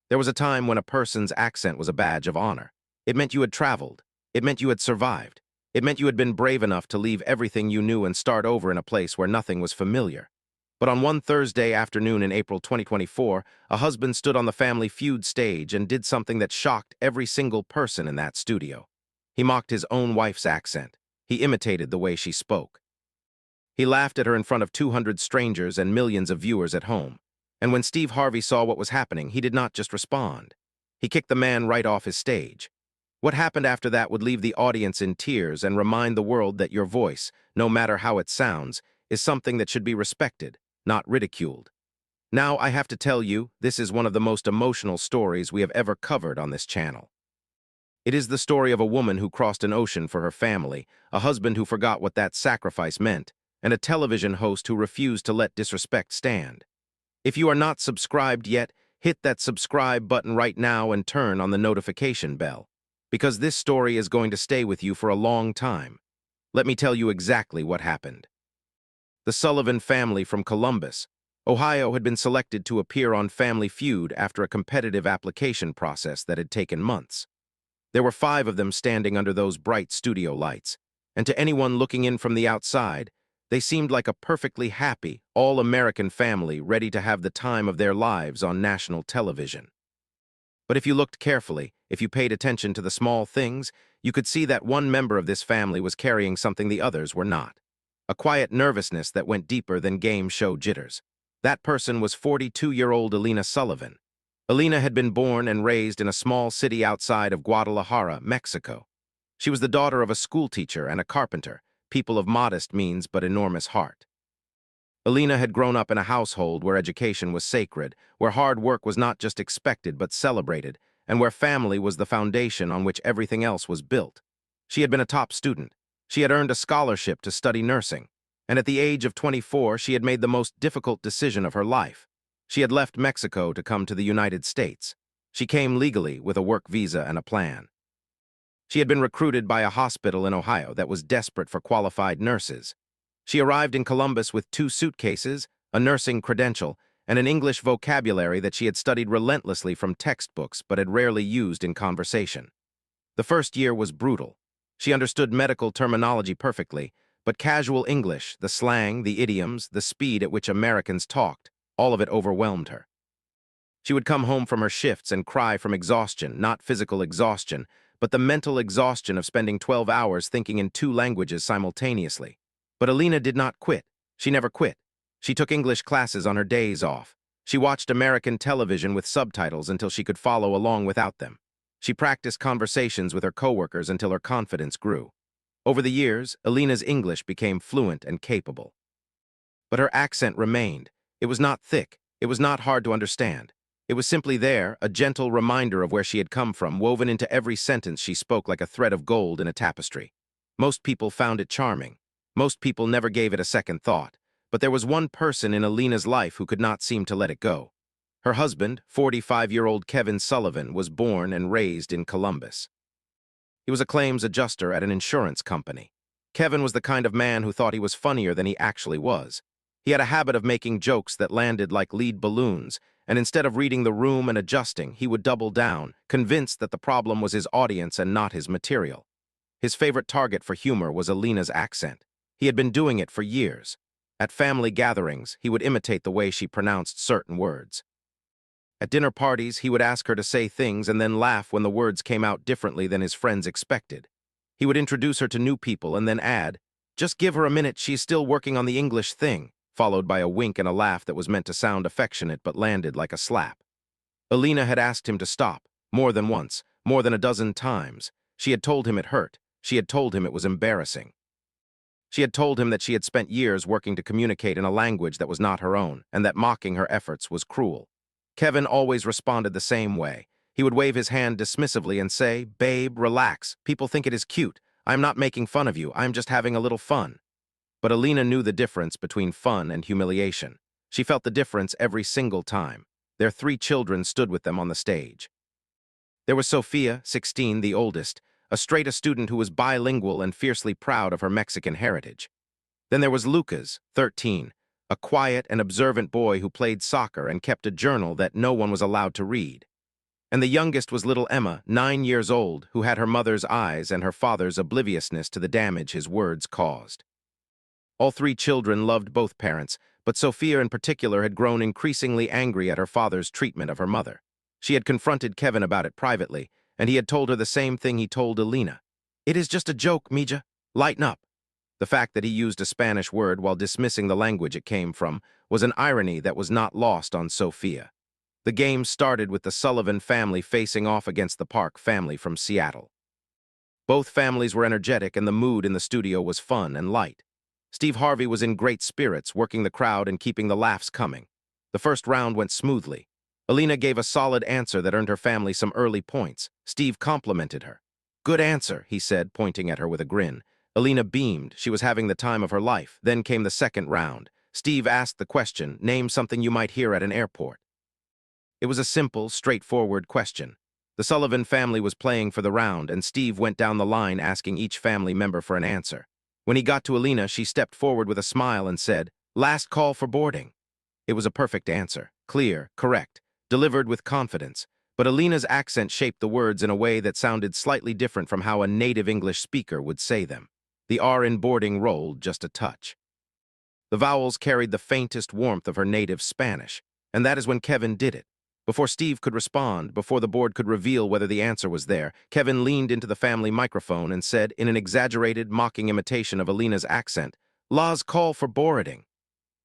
There was a time when a person's accent was a badge of honor. It meant you had traveled. It meant you had survived. It meant you had been brave enough to leave everything you knew and start over in a place where nothing was familiar. But on one Thursday afternoon in April 2024, a husband stood on the Family Feud stage and did something that shocked every single person in that studio. He mocked his own wife's accent. He imitated the way she spoke. He laughed at her in front of 200 strangers and millions of viewers at home. And when Steve Harvey saw what was happening, he did not just respond. He kicked the man right off his stage. What happened after that would leave the audience in tears and remind the world that your voice, no matter how it sounds, is something that should be respected, not ridiculed. Now I have to tell you, this is one of the most emotional stories we have ever covered on this channel. It is the story of a woman who crossed an ocean for her family, a husband who forgot what that sacrifice meant, and a television host who refused to let disrespect stand. If you are not subscribed yet, hit that subscribe button right now and turn on the notification bell, because this story is going to stay with you for a long time. Let me tell you exactly what happened. The Sullivan family from Columbus, Ohio had been selected to appear on Family Feud after a competitive application process that had taken months. There were 5 of them standing under those bright studio lights, and to anyone looking in from the outside, they seemed like a perfectly happy, all-American family ready to have the time of their lives on national television. But if you looked carefully, if you paid attention to the small things, you could see that one member of this family was carrying something the others were not. A quiet nervousness that went deeper than game show jitters. That person was 42-year-old Alina Sullivan. Alina had been born and raised in a small city outside of Guadalajara, Mexico. She was the daughter of a schoolteacher and a carpenter, people of modest means but enormous heart. Alina had grown up in a household where education was sacred, where hard work was not just expected but celebrated, and where family was the foundation on which everything else was built. She had been a top student. She had earned a scholarship to study nursing, and at the age of 24, she had made the most difficult decision of her life. She had left Mexico to come to the United States. She came legally with a work visa and a plan. She had been recruited by a hospital in Ohio that was desperate for qualified nurses. She arrived in Columbus with 2 suitcases, a nursing credential, and an English vocabulary that she had studied relentlessly from textbooks but had rarely used in conversation. The first year was brutal. She understood medical terminology perfectly, but casual English, the slang, the idioms, the speed at which Americans talked, all of it overwhelmed her. She would come home from her shifts and cry from exhaustion, not physical exhaustion, but the mental exhaustion of spending 12 hours thinking in 2 languages simultaneously. But Alina did not quit. She never quit. She took English classes on her days off. She watched American television with subtitles until she could follow along without them. She practiced conversations with her coworkers until her confidence grew. Over the years, Alina's English became fluent and capable. But her accent remained. It was not thick. It was not hard to understand. It was simply there, a gentle reminder of where she had come from, woven into every sentence she spoke like a thread of gold in a tapestry. Most people found it charming. Most people never gave it a second thought. But there was one person in Alina's life who could not seem to let it go. Her husband, 45-year-old Kevin Sullivan, was born and raised in Columbus. He was a claims adjuster at an insurance company. Kevin was the kind of man who thought he was funnier than he actually was. He had a habit of making jokes that landed like lead balloons, and instead of reading the room and adjusting, he would double down, convinced that the problem was his audience and not his material. His favorite target for humor was Alina's accent. He had been doing it for years. At family gatherings, he would imitate the way she pronounced certain words. At dinner parties, he would ask her to say things and then laugh when the words came out differently than his friends expected. He would introduce her to new people and then add, "Just give her a minute, she's still working on the English thing," followed by a wink and a laugh that was meant to sound affectionate but landed like a slap. Alina had asked him to stop, more than once, more than a dozen times. She had told him it hurt. She had told him it was embarrassing. She had told him that she had spent years working to communicate in a language that was not her own, and that mocking her efforts was cruel. Kevin always responded the same way. He would wave his hand dismissively and say, "Babe, relax. People think it is cute. I'm not making fun of you. I'm just having a little fun." But Alina knew the difference between fun and humiliation. She felt the difference every single time. Their 3 children stood with them on the stage. There was Sophia, 16, the oldest, a straight-A student who was bilingual and fiercely proud of her Mexican heritage. Then there was Lucas, 13, a quiet and observant boy who played soccer and kept a journal that no one was allowed to read. And the youngest was little Emma, 9 years old, who had her mother's eyes and her father's obliviousness to the damage his words caused. All three children loved both parents, but Sophia in particular had grown increasingly angry at her father's treatment of her mother. She had confronted Kevin about it privately, and he had told her the same thing he told Alina. "It is just a joke, Mija. Lighten up." The fact that he used a Spanish word while dismissing the language it came from was an irony that was not lost on Sophia. The game started with the Sullivan family facing off against the Park family from Seattle. Both families were energetic and the mood in the studio was fun and light. Steve Harvey was in great spirits, working the crowd and keeping the laughs coming. The first round went smoothly. Alina gave a solid answer that earned her family some early points. Steve complimented her. "Good answer," he said, pointing at her with a grin. Alina beamed. She was having the time of her life. Then came the second round. Steve asked the question, "Name something you might hear at an airport." It was a simple, straightforward question. The Sullivan family was playing for the round, and Steve went down the line asking each family member for an answer. When he got to Alina, she stepped forward with a smile and said, "Last call for boarding." It was a perfect answer, clear, correct, delivered with confidence, but Alina's accent shaped the words in a way that sounded slightly different from how a native English speaker would say them. The R in boarding rolled just a touch. The vowels carried the faintest warmth of her native Spanish, and that is when Kevin did it. Before Steve could respond, before the board could reveal whether the answer was there, Kevin leaned into the family microphone and said, in an exaggerated, mocking imitation of Alina's accent, "Last call for boarding."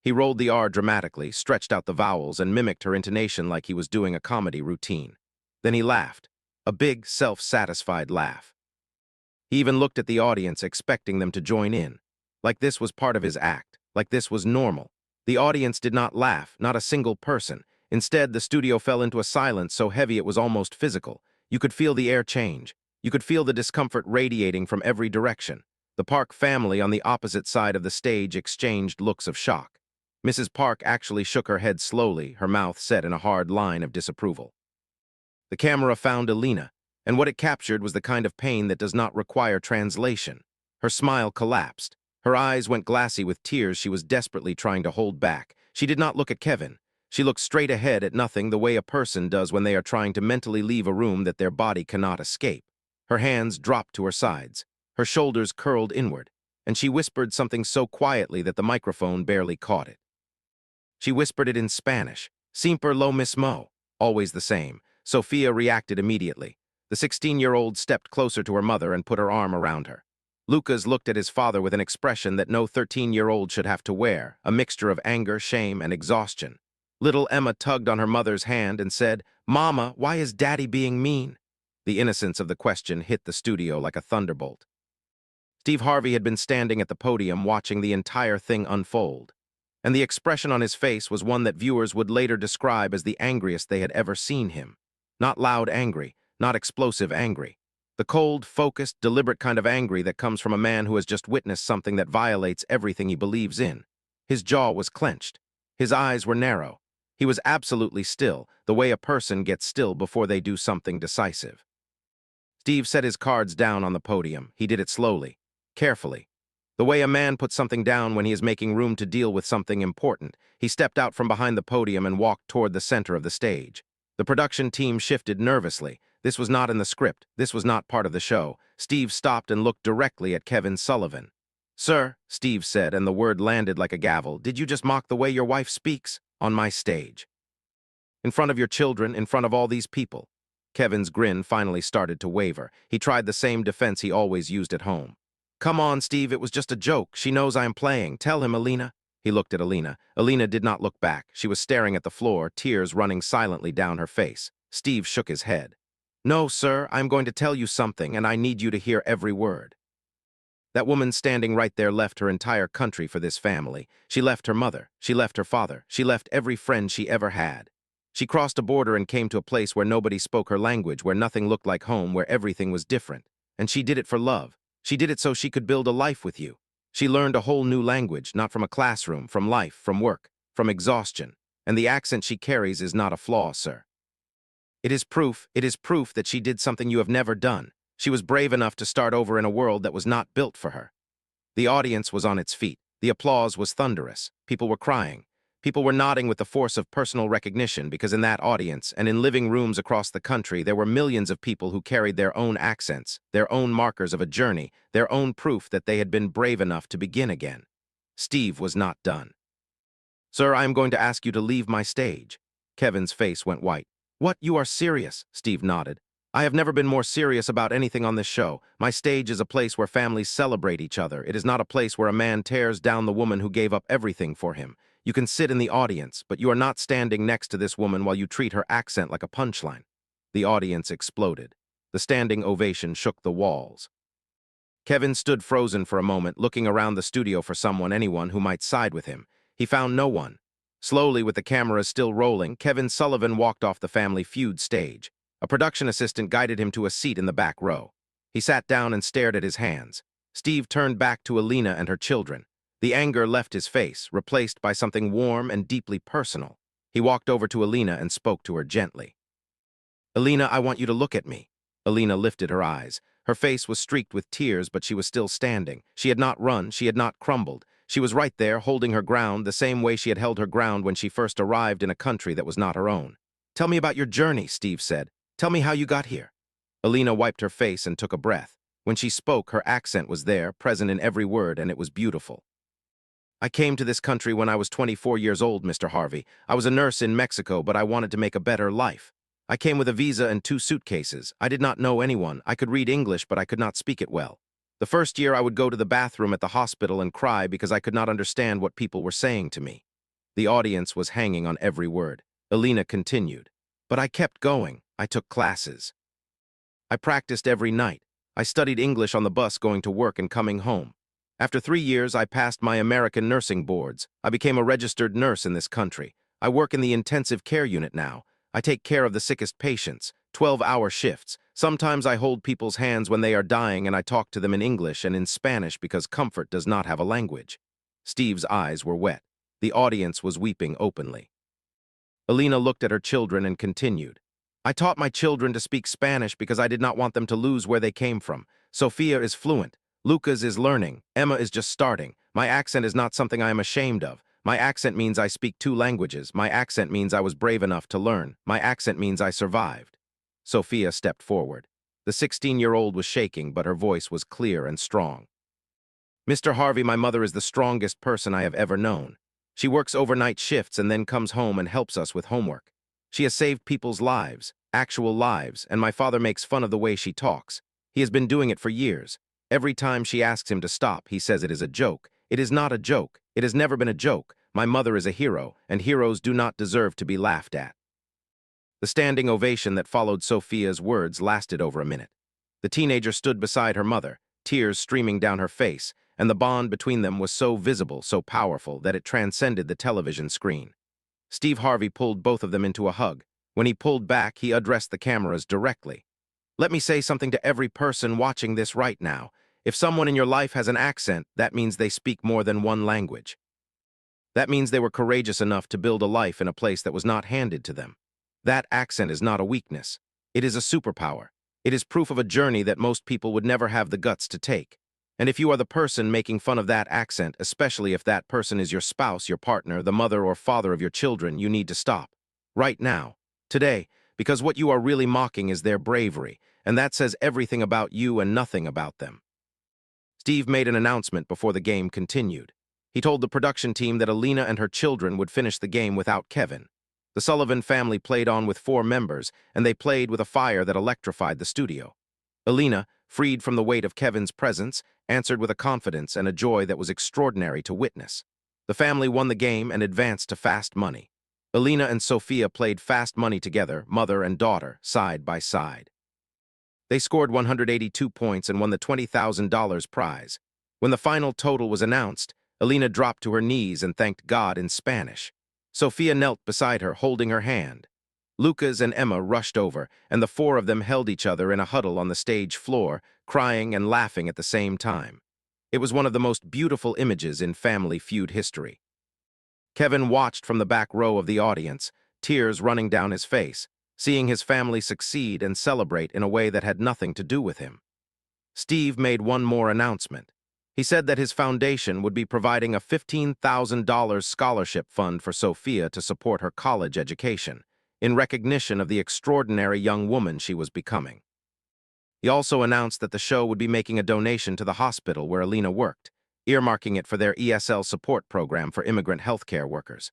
He rolled the R dramatically, stretched out the vowels, and mimicked her intonation like he was doing a comedy routine. Then he laughed, a big, self-satisfied laugh. He even looked at the audience, expecting them to join in, like this was part of his act, like this was normal. The audience did not laugh, not a single person. Instead, the studio fell into a silence so heavy it was almost physical. You could feel the air change. You could feel the discomfort radiating from every direction. The Park family on the opposite side of the stage exchanged looks of shock. Mrs. Park actually shook her head slowly, her mouth set in a hard line of disapproval. The camera found Alina, and what it captured was the kind of pain that does not require translation. Her smile collapsed. Her eyes went glassy with tears she was desperately trying to hold back. She did not look at Kevin. She looked straight ahead at nothing, the way a person does when they are trying to mentally leave a room that their body cannot escape. Her hands dropped to her sides. Her shoulders curled inward, and she whispered something so quietly that the microphone barely caught it. She whispered it in Spanish. "Siempre lo mismo." Always the same. Sophia reacted immediately. The 16-year-old stepped closer to her mother and put her arm around her. Lucas looked at his father with an expression that no 13-year-old should have to wear, a mixture of anger, shame, and exhaustion. Little Emma tugged on her mother's hand and said, "Mama, why is Daddy being mean?" The innocence of the question hit the studio like a thunderbolt. Steve Harvey had been standing at the podium watching the entire thing unfold, and the expression on his face was one that viewers would later describe as the angriest they had ever seen him. Not loud angry, not explosive angry. The cold, focused, deliberate kind of angry that comes from a man who has just witnessed something that violates everything he believes in. His jaw was clenched. His eyes were narrow. He was absolutely still, the way a person gets still before they do something decisive. Steve set his cards down on the podium. He did it slowly, carefully. The way a man puts something down when he is making room to deal with something important. He stepped out from behind the podium and walked toward the center of the stage. The production team shifted nervously. This was not in the script. This was not part of the show. Steve stopped and looked directly at Kevin Sullivan. "Sir," Steve said, and the word landed like a gavel, "did you just mock the way your wife speaks? On my stage. In front of your children, in front of all these people." Kevin's grin finally started to waver. He tried the same defense he always used at home. "Come on, Steve, it was just a joke. She knows I am playing. Tell him, Alina." He looked at Alina. Alina did not look back. She was staring at the floor, tears running silently down her face. Steve shook his head. "No, sir, I'm going to tell you something, and I need you to hear every word." That woman standing right there left her entire country for this family. She left her mother. She left her father. She left every friend she ever had. She crossed a border and came to a place where nobody spoke her language, where nothing looked like home, where everything was different. And she did it for love. She did it so she could build a life with you. She learned a whole new language, not from a classroom, from life, from work, from exhaustion. And the accent she carries is not a flaw, sir. It is proof that she did something you have never done. She was brave enough to start over in a world that was not built for her. The audience was on its feet. The applause was thunderous. People were crying. People were nodding with the force of personal recognition because in that audience and in living rooms across the country, there were millions of people who carried their own accents, their own markers of a journey, their own proof that they had been brave enough to begin again. Steve was not done. "Sir, I am going to ask you to leave my stage." Kevin's face went white. "What, you are serious?" Steve nodded. "I have never been more serious about anything on this show. My stage is a place where families celebrate each other. It is not a place where a man tears down the woman who gave up everything for him. You can sit in the audience, but you are not standing next to this woman while you treat her accent like a punchline." The audience exploded. The standing ovation shook the walls. Kevin stood frozen for a moment, looking around the studio for anyone who might side with him. He found no one. Slowly, with the cameras still rolling, Kevin Sullivan walked off the Family Feud stage. A production assistant guided him to a seat in the back row. He sat down and stared at his hands. Steve turned back to Alina and her children. The anger left his face, replaced by something warm and deeply personal. He walked over to Alina and spoke to her gently. "Alina, I want you to look at me." Alina lifted her eyes. Her face was streaked with tears, but she was still standing. She had not run, she had not crumbled. She was right there, holding her ground, the same way she had held her ground when she first arrived in a country that was not her own. "Tell me about your journey," Steve said. "Tell me how you got here." Alina wiped her face and took a breath. When she spoke, her accent was there, present in every word, and it was beautiful. "I came to this country when I was 24 years old, Mr. Harvey. I was a nurse in Mexico, but I wanted to make a better life. I came with a visa and 2 suitcases. I did not know anyone. I could read English, but I could not speak it well. The first year I would go to the bathroom at the hospital and cry because I could not understand what people were saying to me." The audience was hanging on every word. Alina continued. "But I kept going. I took classes. I practiced every night. I studied English on the bus going to work and coming home. After 3 years, I passed my American nursing boards. I became a registered nurse in this country. I work in the intensive care unit now. I take care of the sickest patients, 12-hour shifts. Sometimes I hold people's hands when they are dying and I talk to them in English and in Spanish because comfort does not have a language." Steve's eyes were wet. The audience was weeping openly. Alina looked at her children and continued. "I taught my children to speak Spanish because I did not want them to lose where they came from. Sophia is fluent. Lucas is learning. Emma is just starting. My accent is not something I am ashamed of. My accent means I speak 2 languages. My accent means I was brave enough to learn. My accent means I survived." Sophia stepped forward. The 16-year-old was shaking, but her voice was clear and strong. "Mr. Harvey, my mother is the strongest person I have ever known. She works overnight shifts and then comes home and helps us with homework. She has saved people's lives, actual lives, and my father makes fun of the way she talks. He has been doing it for years. Every time she asks him to stop, he says it is a joke. It is not a joke. It has never been a joke. My mother is a hero, and heroes do not deserve to be laughed at." The standing ovation that followed Sophia's words lasted over a minute. The teenager stood beside her mother, tears streaming down her face, and the bond between them was so visible, so powerful, that it transcended the television screen. Steve Harvey pulled both of them into a hug. When he pulled back, he addressed the cameras directly. "Let me say something to every person watching this right now. If someone in your life has an accent, that means they speak more than one language. That means they were courageous enough to build a life in a place that was not handed to them. That accent is not a weakness. It is a superpower. It is proof of a journey that most people would never have the guts to take. And if you are the person making fun of that accent, especially if that person is your spouse, your partner, the mother or father of your children, you need to stop. Right now. Today. Because what you are really mocking is their bravery, and that says everything about you and nothing about them." Steve made an announcement before the game continued. He told the production team that Alina and her children would finish the game without Kevin. The Sullivan family played on with 4 members, and they played with a fire that electrified the studio. Alina, freed from the weight of Kevin's presence, answered with a confidence and a joy that was extraordinary to witness. The family won the game and advanced to fast money. Alina and Sophia played fast money together, mother and daughter, side by side. They scored 182 points and won the $20,000 prize. When the final total was announced, Alina dropped to her knees and thanked God in Spanish. Sophia knelt beside her, holding her hand. Lucas and Emma rushed over, and the 4 of them held each other in a huddle on the stage floor, crying and laughing at the same time. It was one of the most beautiful images in Family Feud history. Kevin watched from the back row of the audience, tears running down his face, seeing his family succeed and celebrate in a way that had nothing to do with him. Steve made one more announcement. He said that his foundation would be providing a $15,000 scholarship fund for Sophia to support her college education, in recognition of the extraordinary young woman she was becoming. He also announced that the show would be making a donation to the hospital where Alina worked, earmarking it for their ESL support program for immigrant healthcare workers.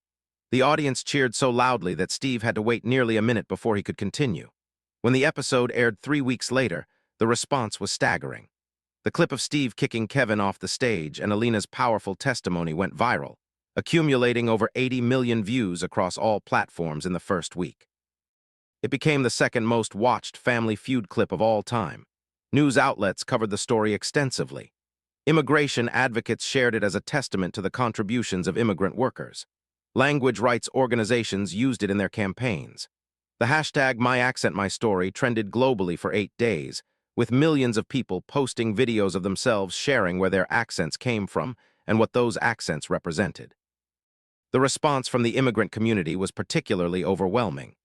The audience cheered so loudly that Steve had to wait nearly a minute before he could continue. When the episode aired 3 weeks later, the response was staggering. The clip of Steve kicking Kevin off the stage and Alina's powerful testimony went viral, accumulating over 80 million views across all platforms in the first week. It became the second most watched Family Feud clip of all time. News outlets covered the story extensively. Immigration advocates shared it as a testament to the contributions of immigrant workers. Language rights organizations used it in their campaigns. The hashtag #MyAccentMyStory trended globally for 8 days, with millions of people posting videos of themselves sharing where their accents came from and what those accents represented. The response from the immigrant community was particularly overwhelming.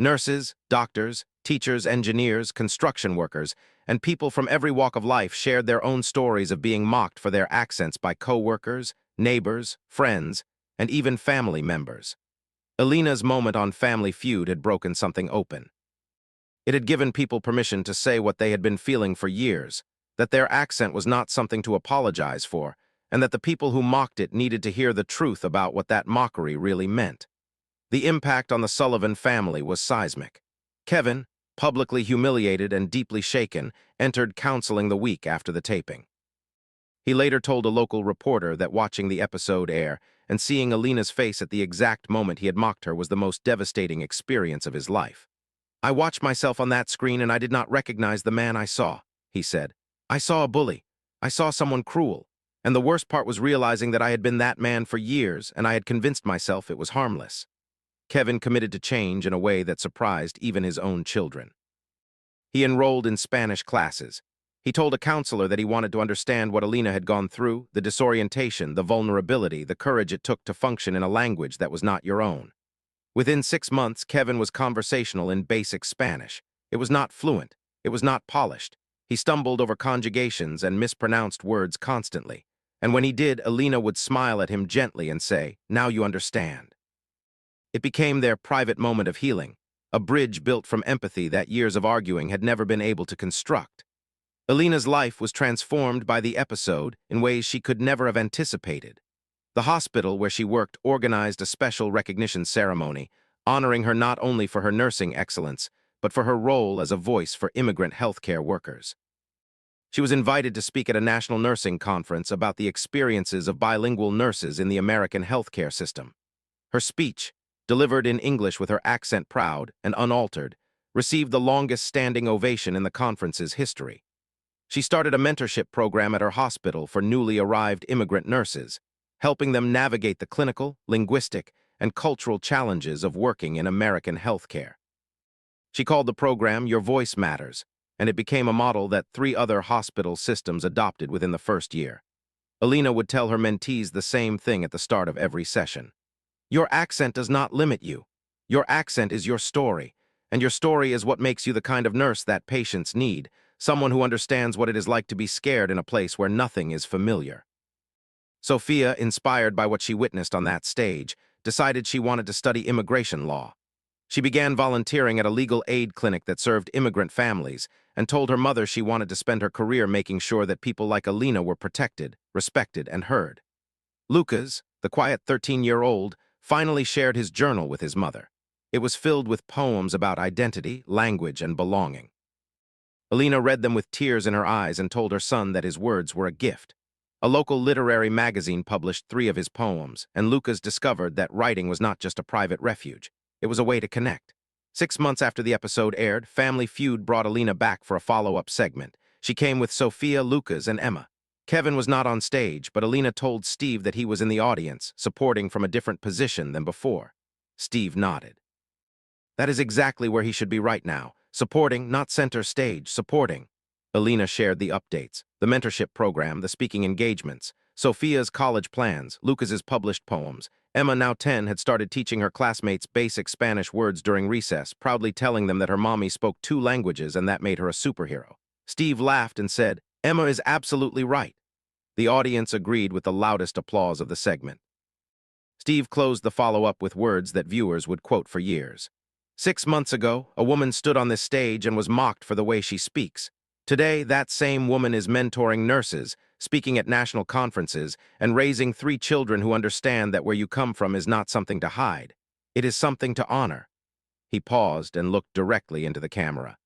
Nurses, doctors, teachers, engineers, construction workers, and people from every walk of life shared their own stories of being mocked for their accents by co-workers, neighbors, friends, and even family members. Alina's moment on Family Feud had broken something open. It had given people permission to say what they had been feeling for years, that their accent was not something to apologize for, and that the people who mocked it needed to hear the truth about what that mockery really meant. The impact on the Sullivan family was seismic. Kevin, publicly humiliated and deeply shaken, entered counseling the week after the taping. He later told a local reporter that watching the episode air and seeing Alina's face at the exact moment he had mocked her was the most devastating experience of his life. "I watched myself on that screen and I did not recognize the man I saw," he said. "I saw a bully. I saw someone cruel. And the worst part was realizing that I had been that man for years and I had convinced myself it was harmless." Kevin committed to change in a way that surprised even his own children. He enrolled in Spanish classes. He told a counselor that he wanted to understand what Alina had gone through, the disorientation, the vulnerability, the courage it took to function in a language that was not your own. Within 6 months, Kevin was conversational in basic Spanish. It was not fluent. It was not polished. He stumbled over conjugations and mispronounced words constantly. And when he did, Alina would smile at him gently and say, "Now you understand." It became their private moment of healing, a bridge built from empathy that years of arguing had never been able to construct. Alina's life was transformed by the episode in ways she could never have anticipated. The hospital where she worked organized a special recognition ceremony, honoring her not only for her nursing excellence, but for her role as a voice for immigrant healthcare workers. She was invited to speak at a national nursing conference about the experiences of bilingual nurses in the American healthcare system. Her speech, delivered in English with her accent proud and unaltered, received the longest standing ovation in the conference's history. She started a mentorship program at her hospital for newly arrived immigrant nurses, helping them navigate the clinical, linguistic, and cultural challenges of working in American healthcare. She called the program Your Voice Matters, and it became a model that 3 other hospital systems adopted within the first year. Alina would tell her mentees the same thing at the start of every session. Your accent does not limit you. Your accent is your story, and your story is what makes you the kind of nurse that patients need, someone who understands what it is like to be scared in a place where nothing is familiar. Sophia, inspired by what she witnessed on that stage, decided she wanted to study immigration law. She began volunteering at a legal aid clinic that served immigrant families and told her mother she wanted to spend her career making sure that people like Alina were protected, respected, and heard. Lucas, the quiet 13-year-old, finally shared his journal with his mother. It was filled with poems about identity, language, and belonging. Alina read them with tears in her eyes and told her son that his words were a gift. A local literary magazine published 3 of his poems, and Lucas discovered that writing was not just a private refuge. It was a way to connect. 6 months after the episode aired, Family Feud brought Alina back for a follow-up segment. She came with Sophia, Lucas, and Emma. Kevin was not on stage, but Alina told Steve that he was in the audience, supporting from a different position than before. Steve nodded. That is exactly where he should be right now. Supporting, not center stage, supporting. Alina shared the updates, the mentorship program, the speaking engagements, Sophia's college plans, Lucas's published poems. Emma, now 10, had started teaching her classmates basic Spanish words during recess, proudly telling them that her mommy spoke 2 languages and that made her a superhero. Steve laughed and said, "Emma is absolutely right." The audience agreed with the loudest applause of the segment. Steve closed the follow-up with words that viewers would quote for years. 6 months ago, a woman stood on this stage and was mocked for the way she speaks. Today, that same woman is mentoring nurses, speaking at national conferences, and raising 3 children who understand that where you come from is not something to hide. It is something to honor. He paused and looked directly into the camera.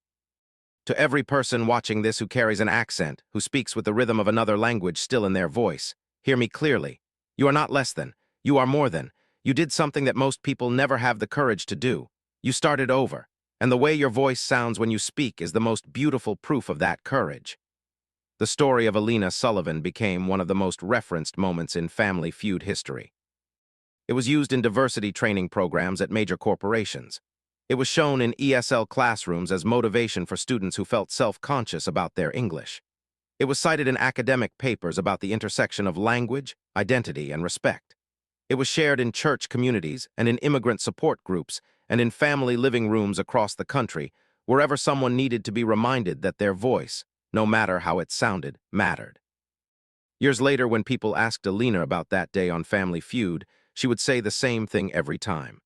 To every person watching this who carries an accent, who speaks with the rhythm of another language still in their voice, hear me clearly. You are not less than. You are more than. You did something that most people never have the courage to do. You started over, and the way your voice sounds when you speak is the most beautiful proof of that courage. The story of Alina Sullivan became one of the most referenced moments in Family Feud history. It was used in diversity training programs at major corporations. It was shown in ESL classrooms as motivation for students who felt self-conscious about their English. It was cited in academic papers about the intersection of language, identity, and respect. It was shared in church communities and in immigrant support groups and in family living rooms across the country, wherever someone needed to be reminded that their voice, no matter how it sounded, mattered. Years later, when people asked Alina about that day on Family Feud, she would say the same thing every time.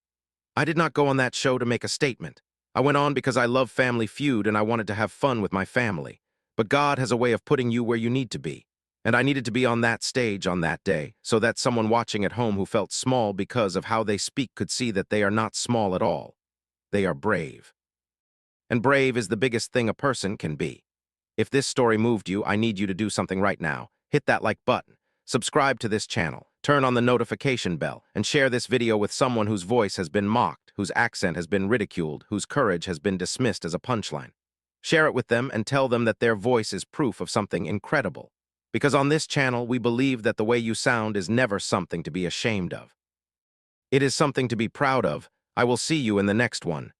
I did not go on that show to make a statement. I went on because I love Family Feud and I wanted to have fun with my family. But God has a way of putting you where you need to be. And I needed to be on that stage on that day, so that someone watching at home who felt small because of how they speak could see that they are not small at all. They are brave. And brave is the biggest thing a person can be. If this story moved you, I need you to do something right now. Hit that like button, subscribe to this channel, turn on the notification bell, and share this video with someone whose voice has been mocked, whose accent has been ridiculed, whose courage has been dismissed as a punchline. Share it with them and tell them that their voice is proof of something incredible. Because on this channel, we believe that the way you sound is never something to be ashamed of. It is something to be proud of. I will see you in the next one.